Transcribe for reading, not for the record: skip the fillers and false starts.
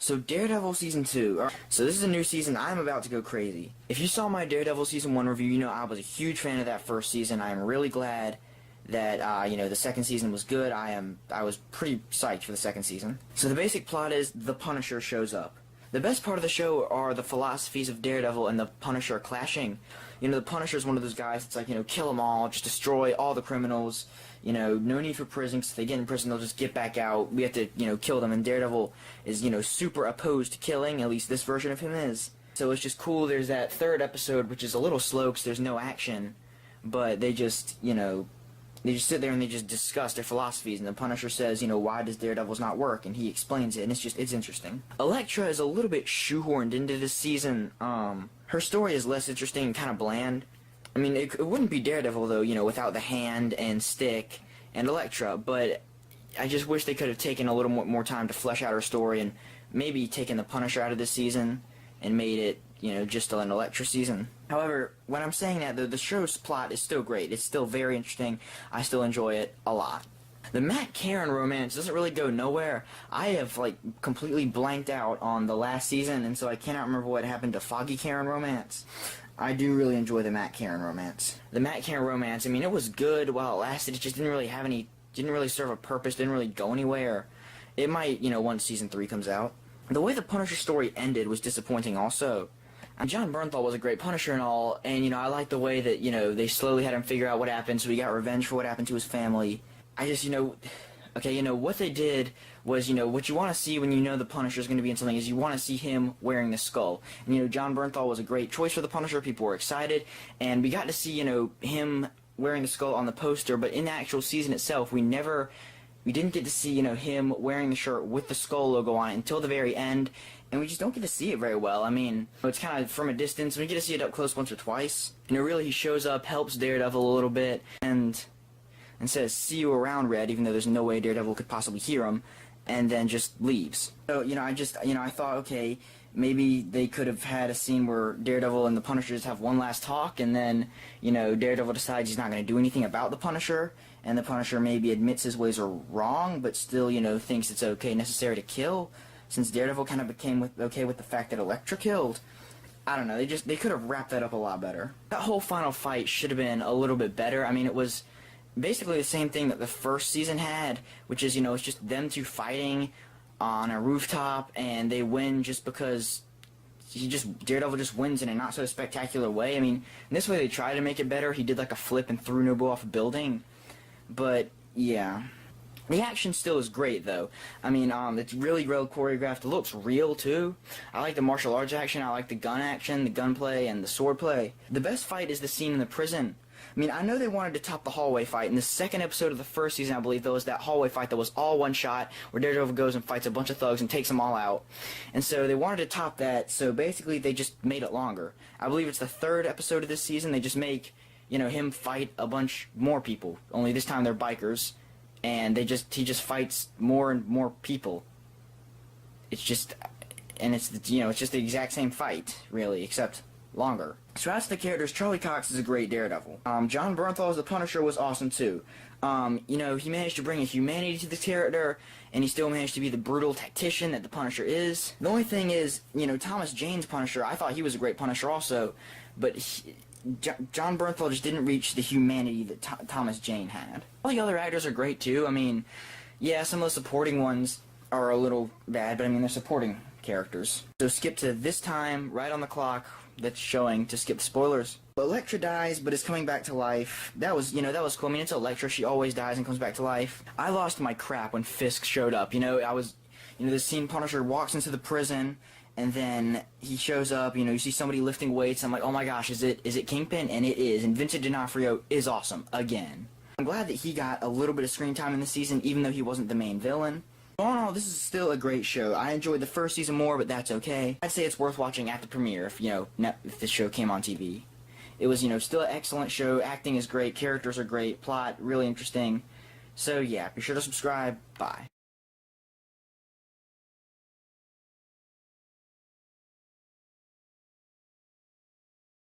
So Daredevil Season 2. So this is a new season. I'm about to go crazy. If you saw my Daredevil Season 1 review, you know I was a huge fan of that first season. I am really glad that, the second season was good. I was pretty psyched for the second season. So the basic plot is the Punisher shows up. The best part of the show are the philosophies of Daredevil and the Punisher clashing. The Punisher is one of those guys that's like, kill them all, just destroy all the criminals. No need for prison, because if they get in prison, they'll just get back out. We have to, kill them. And Daredevil is, super opposed to killing, at least this version of him is. So it's just cool. There's that third episode, which is a little slow because there's no action. But they just, they just sit there and they just discuss their philosophies, and the Punisher says, why does Daredevil's not work, and he explains it, and it's interesting. Elektra is a little bit shoehorned into this season. Her story is less interesting and kind of bland. I mean, it wouldn't be Daredevil, though, without the hand and stick and Elektra, but I just wish they could have taken a little more time to flesh out her story and maybe taken the Punisher out of this season and made it, just an Elektra season. However, when I'm saying that, the show's plot is still great. It's still very interesting. I still enjoy it a lot. The Matt Karen romance doesn't really go nowhere. I have, completely blanked out on the last season, and so I cannot remember what happened to Foggy Karen romance. I do really enjoy the Matt Karen romance. The Matt Karen romance, I mean, it was good while it lasted. It just didn't really serve a purpose, didn't really go anywhere. It might, once Season 3 comes out. The way the Punisher story ended was disappointing also. John Bernthal was a great Punisher and all, and, I like the way that, they slowly had him figure out what happened, so he got revenge for what happened to his family. I just, what they did was, what you want to see when the Punisher's going to be in something is you want to see him wearing the skull. And, John Bernthal was a great choice for the Punisher. People were excited, and we got to see, him wearing the skull on the poster, but in the actual season itself, we didn't get to see, him wearing the shirt with the skull logo on it until the very end, and we just don't get to see it very well. I mean, it's kind of from a distance. We get to see it up close once or twice. Really, he shows up, helps Daredevil a little bit, and says, "See you around, Red," even though there's no way Daredevil could possibly hear him, and then just leaves. So, I thought, okay, maybe they could have had a scene where Daredevil and the Punisher just have one last talk, and then, Daredevil decides he's not going to do anything about the Punisher, and the Punisher maybe admits his ways are wrong, but still, thinks it's necessary to kill, since Daredevil kind of became okay with the fact that Elektra killed. I don't know, they could have wrapped that up a lot better. That whole final fight should have been a little bit better. I mean, it was basically the same thing that the first season had, which is, it's just them two fighting on a rooftop, and they win just because Daredevil just wins in a not so spectacular way. I mean, in this way they try to make it better. He did a flip and threw Nobu off a building, but yeah. The action still is great, though. I mean, it's really well choreographed. It looks real, too. I like the martial arts action. I like the gun action, the gunplay, and the sword play. The best fight is the scene in the prison. I mean, I know they wanted to top the hallway fight. In the second episode of the first season, I believe, there was that hallway fight that was all one shot, where Daredevil goes and fights a bunch of thugs and takes them all out. And so they wanted to top that, so basically they just made it longer. I believe it's the third episode of this season. They just make, him fight a bunch more people. Only this time they're bikers. And he just fights more and more people. It's just, and it's just the exact same fight, really, except longer. So as to the characters, Charlie Cox is a great Daredevil. John Bernthal as the Punisher was awesome too. He managed to bring a humanity to the character, and he still managed to be the brutal tactician that the Punisher is. The only thing is, Thomas Jane's Punisher, I thought he was a great Punisher also, but John Bernthal just didn't reach the humanity that Thomas Jane had. All the other actors are great too. I mean, yeah, some of the supporting ones are a little bad, but I mean, they're supporting characters. So skip to this time, right on the clock, that's showing to skip the spoilers. Elektra dies, but is coming back to life. That was cool. I mean, it's Elektra. She always dies and comes back to life. I lost my crap when Fisk showed up. The scene Punisher walks into the prison, and then he shows up, you see somebody lifting weights, I'm like, oh my gosh, is it Kingpin? And it is, and Vincent D'Onofrio is awesome, again. I'm glad that he got a little bit of screen time in the season, even though he wasn't the main villain. All in all, this is still a great show. I enjoyed the first season more, but that's okay. I'd say it's worth watching at the premiere if this show came on TV. It was, still an excellent show, acting is great, characters are great, plot really interesting. So yeah, be sure to subscribe, bye.